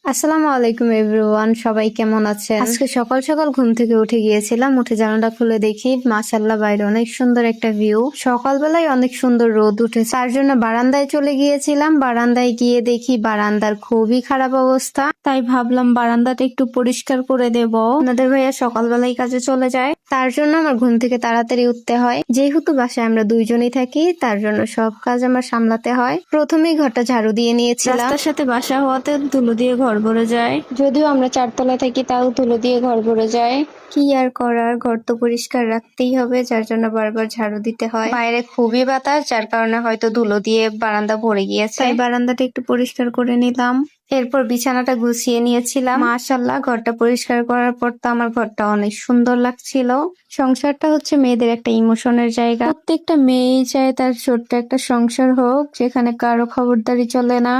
আসসালামু আলাইকুম এভরিওয়ান, সবাই কেমন আছেন? আজকে সকাল সকাল ঘুম থেকে উঠে গিয়েছিলাম। উঠে জানালা খুলে দেখি মাশাআল্লাহ বাইরে অনেক সুন্দর একটা ভিউ। সকালবেলায় অনেক সুন্দর রোদ উঠেছে, তার জন্য বারান্দায় চলে গিয়েছিলাম। বারান্দায় গিয়ে দেখি বারান্দার খুবই খারাপ অবস্থা, তাই ভাবলাম বারান্দাটা একটু পরিষ্কার করে দেব। আপনাদের ভাইয়া সকালবেলায় কাজে চলে যায়, তার জন্য আমার ঘুম থেকে তাড়াতাড়ি উঠতে হয়। যেহেতু বাসায় আমরা দুইজনই থাকি, তার জন্য সব কাজ আমার সামলাতে হয়। প্রথমেই ঘরটা ঝাড়ু দিয়ে নিয়েছিলাম। রাস্তার সাথে বাসা হওয়াতে ধুলো দিয়ে ঘর ভরে যায়। যদিও আমরা চারতলায় থাকি, তাও ধুলো দিয়ে ঘর ভরে যায়। কি আর করার, ঘর তো পরিষ্কার রাখতেই হবে, যার জন্য বারবার ঝাড়ু দিতে হয়। বাইরে খুবই বাতাস, যার কারণে হয়তো ধুলো দিয়ে বারান্দা ভরে গিয়েছে, তাই বারান্দাটা একটু পরিষ্কার করে নিলাম। এরপর বিছানাটা গুছিয়ে নিয়েছিলাম। মাশাআল্লাহ, ঘরটা পরিষ্কার করার পর তো আমার ঘরটা অনেক সুন্দর লাগছিল। সংসারটা হচ্ছে মেয়েদের একটা ইমোশনের জায়গা। প্রত্যেকটা মেয়েই চায় তার ছোট্ট একটা সংসার হোক, যেখানে কারো খবরদারি চলে না।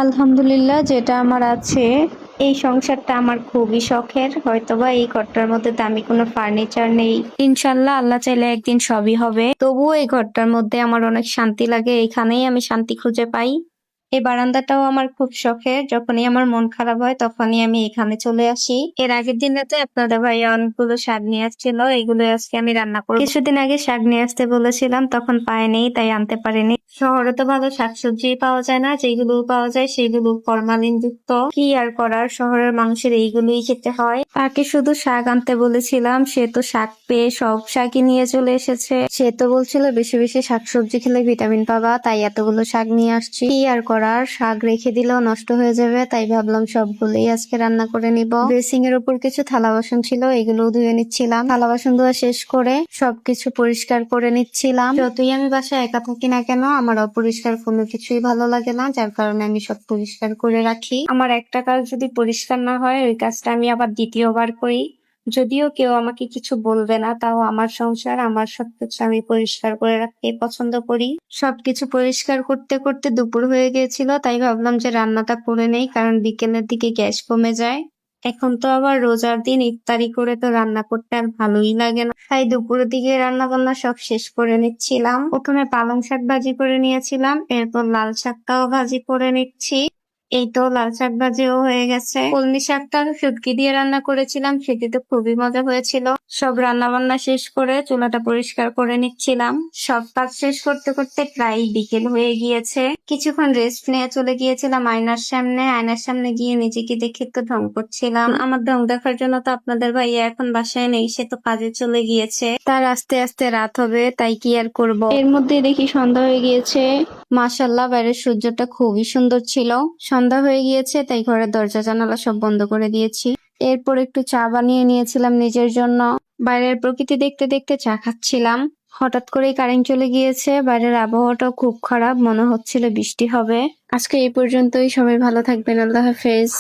আলহামদুলিল্লাহ, যেটা আমার আছে। এই সংসারটা আমার খুবই শখের। হয়তোবা এই ঘরটার মধ্যে দামি কোনো ফার্নিচার নেই, ইনশাল্লাহ আল্লাহ চাইলে একদিন সবই হবে। তবুও এই ঘরটার মধ্যে আমার অনেক শান্তি লাগে, এখানেই আমি শান্তি খুঁজে পাই। এই বারান্দাটাও আমার খুব শখের। যখনই আমার মন খারাপ হয় তখনই আমি এখানে চলে আসি। এর আগের দিন রাতে আপনাদের ভাই অনেকগুলো শাক নিয়ে আসছিল, এগুলো আজকে আমি রান্না করব। কিছুদিন আগে শাক নিয়ে আসতে বলেছিলাম, তখন পাইনি, তাই আনতে পারিনি। শহরে তো ভালো শাকসবজি পাওয়া যায় না, যেগুলো পাওয়া যায় সেগুলো ফরমালিন যুক্ত। কি আর করার, শহরের মানুষের এইগুলোই খেতে হয়। তাকে শুধু শাক আনতে বলেছিলাম, সে তো শাক পেয়ে সব শাকই নিয়ে চলে এসেছে। সে তো বলছিল বেশি বেশি শাকসবজি খেলে ভিটামিন পাবা, তাই এতগুলো শাক নিয়ে আসছি। কি আর করার, শাক রেখে দিলেও নষ্ট হয়ে যাবে, তাই ভাবলাম সবগুলোই আজকে রান্না করে নিব। ড্রেসিং এর উপর কিছু থালা বাসন ছিল, এগুলো ধুয়ে নিচ্ছিলাম। থালা বাসন ধোয়া শেষ করে সবকিছু পরিষ্কার করে নিচ্ছিলাম। যতই আমি বাসায় একা থাকি না কেন, আমার অপরিষ্কার কোনো কিছুই ভালো লাগে না, যার কারণে আমি সব পরিষ্কার করে রাখি। আমার একটা কাজ যদি পরিষ্কার না হয়, ওই কাজটা আমি আবার দ্বিতীয়বার করি। যদিও কেউ আমাকে কিছু বলবে না, তাও আমার সংসার, আমার সবকিছু আমি পরিষ্কার করে রাখতে পছন্দ করি। সবকিছু পরিষ্কার করতে করতে দুপুর হয়ে গিয়েছিল, তাই ভাবলাম যে রান্নাটা করে নেই, কারণ বিকেলের দিকে গ্যাস কমে যায়। এখন তো আবার রোজার দিন, ইফতারি করে তো রান্না করতে আর ভালোই লাগে না, তাই দুপুরের দিকে রান্না বান্না সব শেষ করে নিচ্ছিলাম। প্রথমে পালং শাক ভাজি করে নিয়েছিলাম, এরপর লাল শাকটাও ভাজি করে নিচ্ছি। এই তো লাল শাক ভাজিও হয়ে গেছে। কলমি শাকটা শুটকি দিয়ে রান্না করেছিলাম, সেটি তো খুবই মজা হয়েছিল। সব রান্না বান্না শেষ করে চুলাটা পরিষ্কার করে নিচ্ছিলাম। সব কাজ শেষ করতে করতে প্রায় বিকেল হয়ে গিয়েছে। কিছুক্ষণ রেস্ট নিয়ে চলে গিয়েছিলাম আয়নার সামনে। আয়নার সামনে গিয়ে নিজেকে দেখে একটু ঢং করছিলাম। আমার ঢং দেখার জন্য তো আপনাদের ভাইয়া এখন বাসায় নেই, সে তো কাজে চলে গিয়েছে। তার আস্তে আস্তে রাত হবে, তাই কি আর করব। এর মধ্যে দেখি সন্ধ্যা হয়ে গিয়েছে। মাশাআল্লাহ, বাইরের সূর্যটা খুবই সুন্দর ছিল। সন্ধ্যা হয়ে গিয়েছে, তাই ঘরের দরজা জানালা সব বন্ধ করে দিয়েছি। এরপর একটু চা বানিয়ে নিয়েছিলাম নিজের জন্য। বাইরের প্রকৃতি দেখতে দেখতে চা খাচ্ছিলাম। হঠাৎ করেই কারেন্ট চলে গিয়েছে। বাইরের আবহাওয়াটাও খুব খারাপ, মনে হচ্ছিল বৃষ্টি হবে। আজকে এই পর্যন্তই, সবাই ভালো থাকবেন, আল্লাহ হাফেজ।